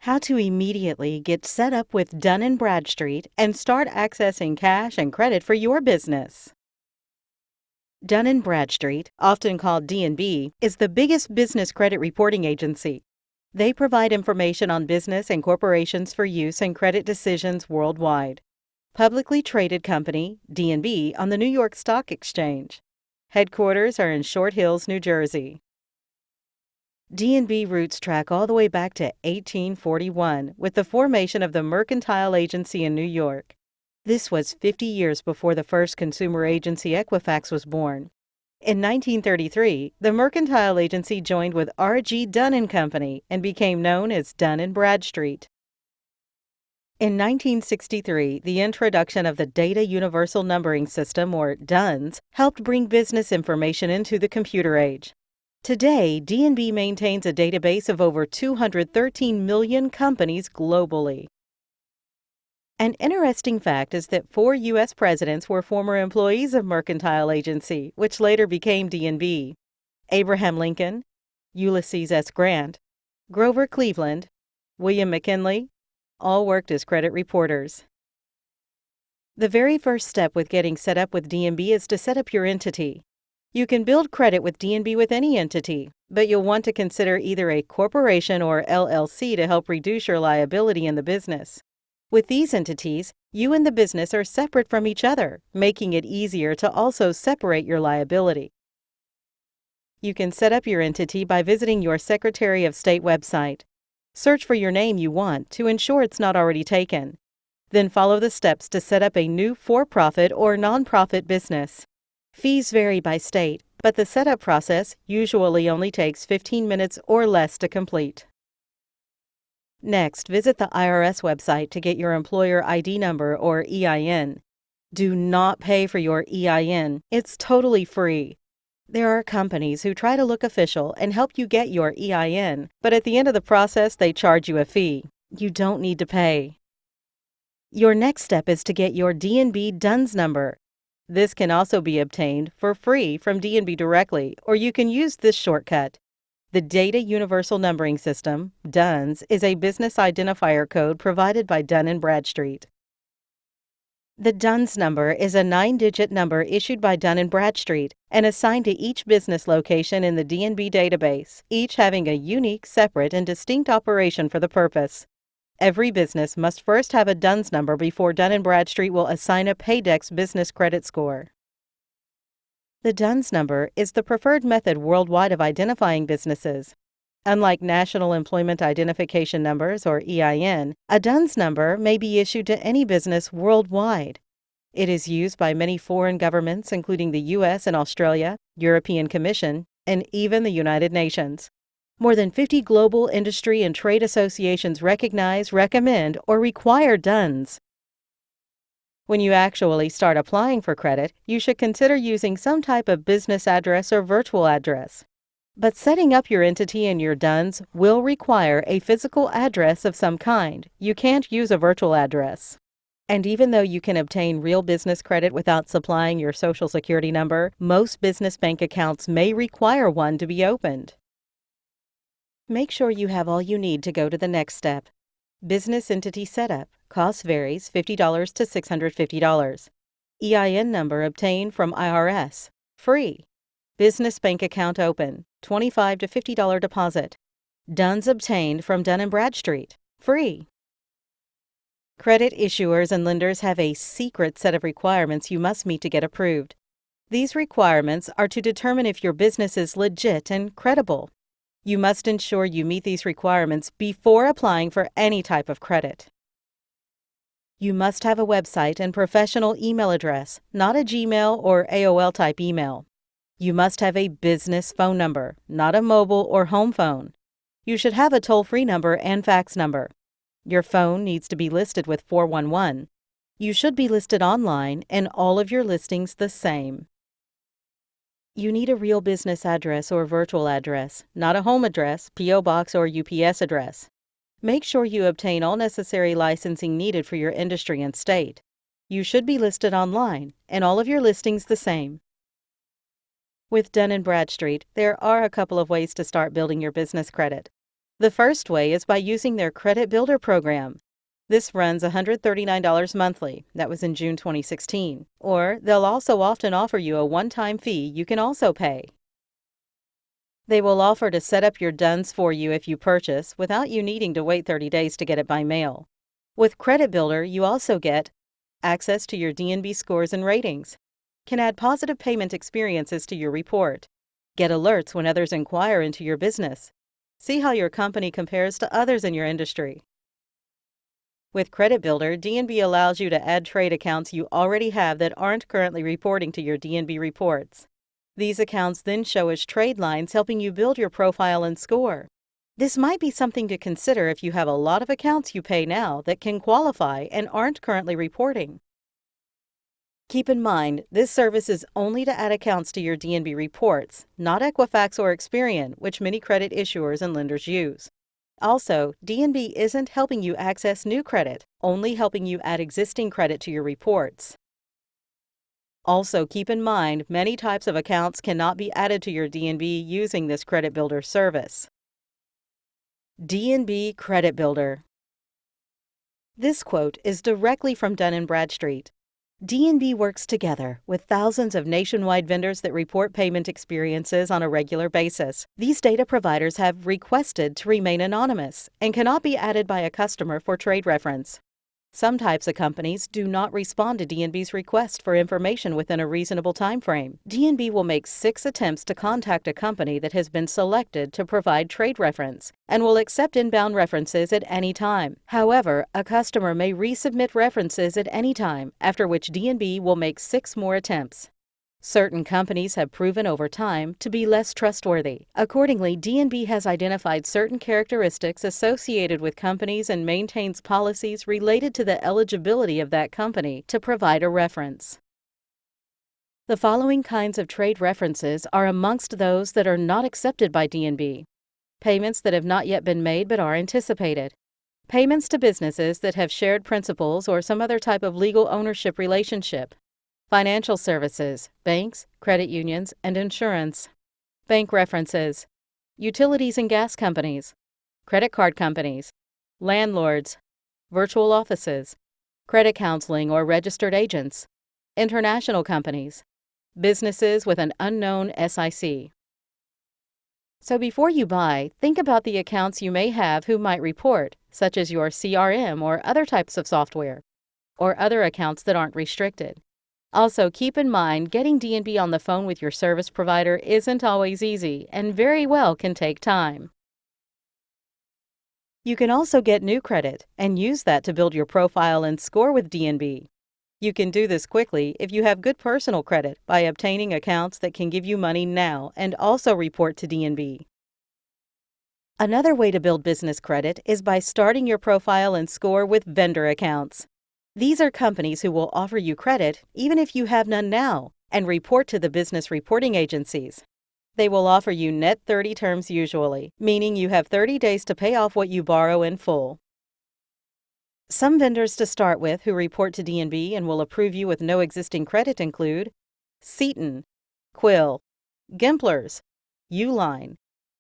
How to immediately get set up with Dun Bradstreet and start accessing cash and credit for your business. Dun Bradstreet, often called D&B, is the biggest business credit reporting agency. They provide information on business and corporations for use in credit decisions worldwide. Publicly traded company, D&B, on the New York Stock Exchange. Headquarters are in Short Hills, New Jersey. D&B roots track all the way back to 1841 with the formation of the Mercantile Agency in New York. This was 50 years before the first consumer agency Equifax was born. In 1933, the Mercantile Agency joined with R.G. Dun & Company and became known as Dun Bradstreet. In 1963, the introduction of the Data Universal Numbering System, or DUNS, helped bring business information into the computer age. Today, D&B maintains a database of over 213 million companies globally. An interesting fact is that 4 U.S. presidents were former employees of Mercantile Agency, which later became D&B. Abraham Lincoln, Ulysses S. Grant, Grover Cleveland, William McKinley, all worked as credit reporters. The very first step with getting set up with D&B is to set up your entity. You can build credit with D&B with any entity, but you'll want to consider either a corporation or LLC to help reduce your liability in the business. With these entities, you and the business are separate from each other, making it easier to also separate your liability. You can set up your entity by visiting your Secretary of State website. Search for your name you want to ensure it's not already taken. Then follow the steps to set up a new for-profit or nonprofit business. Fees vary by state, but the setup process usually only takes 15 minutes or less to complete. Next, visit the IRS website to get your employer ID number or EIN. Do not pay for your EIN. It's totally free. There are companies who try to look official and help you get your EIN, but at the end of the process, they charge you a fee. You don't need to pay. Your next step is to get your D&B DUNS number. This can also be obtained for free from D&B directly, or you can use this shortcut. The Data Universal Numbering System, DUNS, is a business identifier code provided by Dun Bradstreet. The DUNS number is a 9-digit number issued by Dun Bradstreet and assigned to each business location in the D&B database, each having a unique, separate, and distinct operation for the purpose. Every business must first have a DUNS number before Dun Bradstreet will assign a Paydex business credit score. The DUNS number is the preferred method worldwide of identifying businesses. Unlike National Employment Identification Numbers, or EIN, a DUNS number may be issued to any business worldwide. It is used by many foreign governments, including the U.S. and Australia, European Commission, and even the United Nations. More than 50 global industry and trade associations recognize, recommend, or require DUNS. When you actually start applying for credit, you should consider using some type of business address or virtual address. But setting up your entity and your DUNS will require a physical address of some kind. You can't use a virtual address. And even though you can obtain real business credit without supplying your Social Security number, most business bank accounts may require one to be opened. Make sure you have all you need to go to the next step. Business entity setup. Cost varies $50 to $650. EIN number obtained from IRS. Free. Business bank account open. $25 to $50 deposit. DUNS obtained from Dun Bradstreet. Free. Credit issuers and lenders have a secret set of requirements you must meet to get approved. These requirements are to determine if your business is legit and credible. You must ensure you meet these requirements before applying for any type of credit. You must have a website and professional email address, not a Gmail or AOL type email. You must have a business phone number, not a mobile or home phone. You should have a toll-free number and fax number. Your phone needs to be listed with 411. You should be listed online and all of your listings the same. You need a real business address or virtual address, not a home address, P.O. Box, or UPS address. Make sure you obtain all necessary licensing needed for your industry and state. You should be listed online, and all of your listings the same. With Dun & Bradstreet, there are a couple of ways to start building your business credit. The first way is by using their Credit Builder program. This runs $139 monthly. That was in June 2016. Or they'll also often offer you a one-time fee you can also pay. They will offer to set up your DUNS for you if you purchase without you needing to wait 30 days to get it by mail. With Credit Builder, you also get access to your D&B scores and ratings, can add positive payment experiences to your report, get alerts when others inquire into your business, see how your company compares to others in your industry. With Credit Builder, D&B allows you to add trade accounts you already have that aren't currently reporting to your D&B reports. These accounts then show as trade lines, helping you build your profile and score. This might be something to consider if you have a lot of accounts you pay now that can qualify and aren't currently reporting. Keep in mind, this service is only to add accounts to your D&B reports, not Equifax or Experian, which many credit issuers and lenders use. Also, D&B isn't helping you access new credit, only helping you add existing credit to your reports. Also, keep in mind, many types of accounts cannot be added to your D&B using this Credit Builder service. D&B Credit Builder. This quote is directly from Dun Bradstreet. D&B works together with thousands of nationwide vendors that report payment experiences on a regular basis. These data providers have requested to remain anonymous and cannot be added by a customer for trade reference. Some types of companies do not respond to D&B's request for information within a reasonable time frame. D&B will make 6 attempts to contact a company that has been selected to provide trade reference and will accept inbound references at any time. However, a customer may resubmit references at any time, after which D&B will make 6 more attempts. Certain companies have proven over time to be less trustworthy. Accordingly, D&B has identified certain characteristics associated with companies and maintains policies related to the eligibility of that company to provide a reference. The following kinds of trade references are amongst those that are not accepted by D&B. Payments that have not yet been made but are anticipated. Payments to businesses that have shared principals or some other type of legal ownership relationship. Financial services, banks, credit unions, and insurance. Bank references, utilities and gas companies, credit card companies, landlords, virtual offices, credit counseling or registered agents, international companies, businesses with an unknown SIC. So before you buy, think about the accounts you may have who might report, such as your CRM or other types of software, or other accounts that aren't restricted. Also, keep in mind, getting D&B on the phone with your service provider isn't always easy and very well can take time. You can also get new credit and use that to build your profile and score with D&B. You can do this quickly if you have good personal credit by obtaining accounts that can give you money now and also report to D&B. Another way to build business credit is by starting your profile and score with vendor accounts. These are companies who will offer you credit even if you have none now and report to the business reporting agencies. They will offer you net 30 terms usually, meaning you have 30 days to pay off what you borrow in full. Some vendors to start with who report to D&B and will approve you with no existing credit include Seton, Quill, Gimplers, Uline.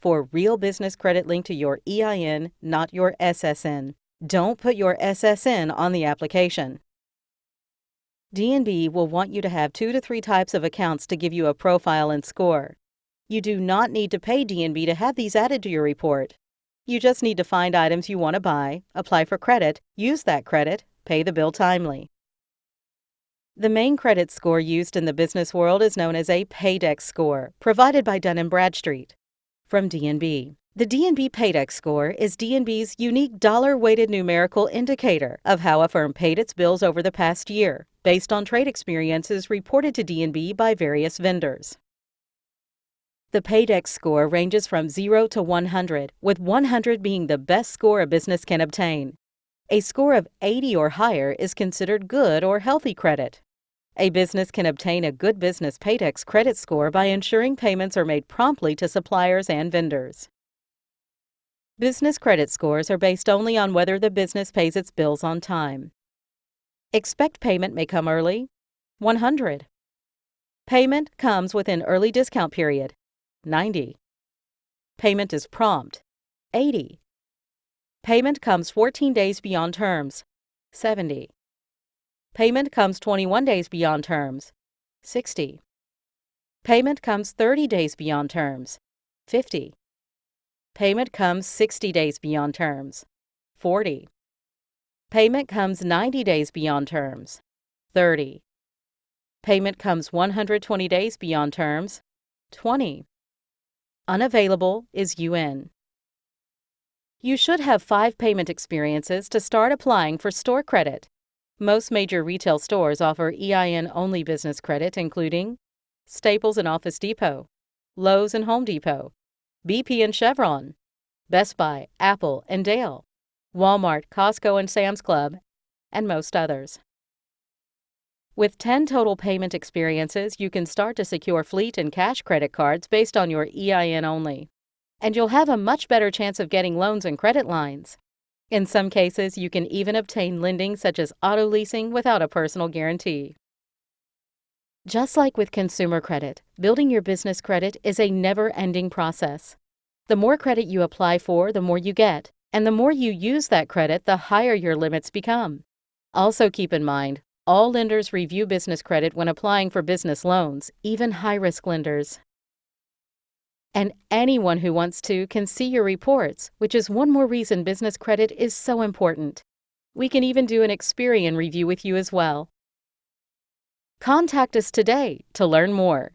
For real business credit linked to your EIN, not your SSN. Don't put your SSN on the application. D&B will want you to have 2 to 3 types of accounts to give you a profile and score. You do not need to pay D&B to have these added to your report. You just need to find items you want to buy, apply for credit, use that credit, pay the bill timely. The main credit score used in the business world is known as a Paydex Score, provided by Dun Bradstreet. From D&B. The D&B Paydex Score is D&B's unique dollar-weighted numerical indicator of how a firm paid its bills over the past year, based on trade experiences reported to D&B by various vendors. The Paydex Score ranges from 0 to 100, with 100 being the best score a business can obtain. A score of 80 or higher is considered good or healthy credit. A business can obtain a good business Paydex credit score by ensuring payments are made promptly to suppliers and vendors. Business credit scores are based only on whether the business pays its bills on time. Expect payment may come early, 100. Payment comes within early discount period, 90. Payment is prompt, 80. Payment comes 14 days beyond terms, 70. Payment comes 21 days beyond terms, 60. Payment comes 30 days beyond terms, 50. Payment comes 60 days beyond terms, 40. Payment comes 90 days beyond terms, 30. Payment comes 120 days beyond terms, 20. Unavailable is UN. You should have 5 payment experiences to start applying for store credit. Most major retail stores offer EIN-only business credit, including Staples and Office Depot, Lowe's and Home Depot, BP and Chevron, Best Buy, Apple and Dale, Walmart, Costco and Sam's Club, and most others. With 10 total payment experiences, you can start to secure fleet and cash credit cards based on your EIN only. And you'll have a much better chance of getting loans and credit lines. In some cases, you can even obtain lending such as auto leasing without a personal guarantee. Just like with consumer credit, building your business credit is a never-ending process. The more credit you apply for, the more you get, and the more you use that credit, the higher your limits become. Also keep in mind, all lenders review business credit when applying for business loans, even high-risk lenders. And anyone who wants to can see your reports, which is one more reason business credit is so important. We can even do an Experian review with you as well. Contact us today to learn more.